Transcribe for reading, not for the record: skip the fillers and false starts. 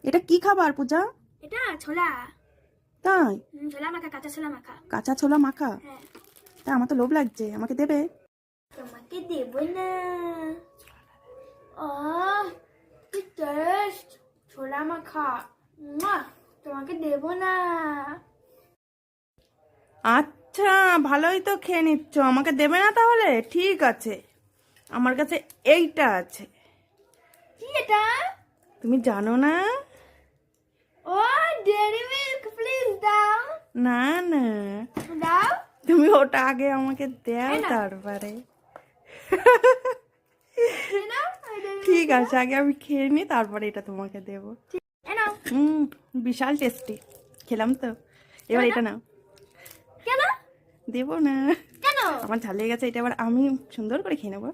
এটা কি খাবার পূজা? এটা ছোলা। তাই? ছোলা মাখা, কাঁচা ছোলা মাখা। কাঁচা ছোলা মাখা? হ্যাঁ। তা আমার তো লোভ লাগছে, আমাকে দেবে? তোমাকে দেব না। কি টেস্ট ছোলা মাখা। তোমাকে দেব না। আচ্ছা, ভালোই তো খেয়ে নিচ্ছ, আমাকে দেবে না তাহলে? ঠিক আছে, আমার কাছে এইটা আছে। কি এটা? তুমি জানো না? ও ডেয়ারি মিল্ক, প্লিজ দাও। না না, দাও। তুমি ওটা আগে আমাকে দাও, এই নাও। তারপরে। এই নাও, এই dairy milk ঠিক দাও। আছে, আগে আমি খেয়ে নিই, তারপরে এটা তোমাকে দেবো। এই নাও। বিশাল টেস্টি, খেলাম তো। এবার এটা নাও। কেন? দেবো না, কেন? আমার ঝাল লেগে গেছে, এটা এবার আমি সুন্দর করে খেয়ে নেবো।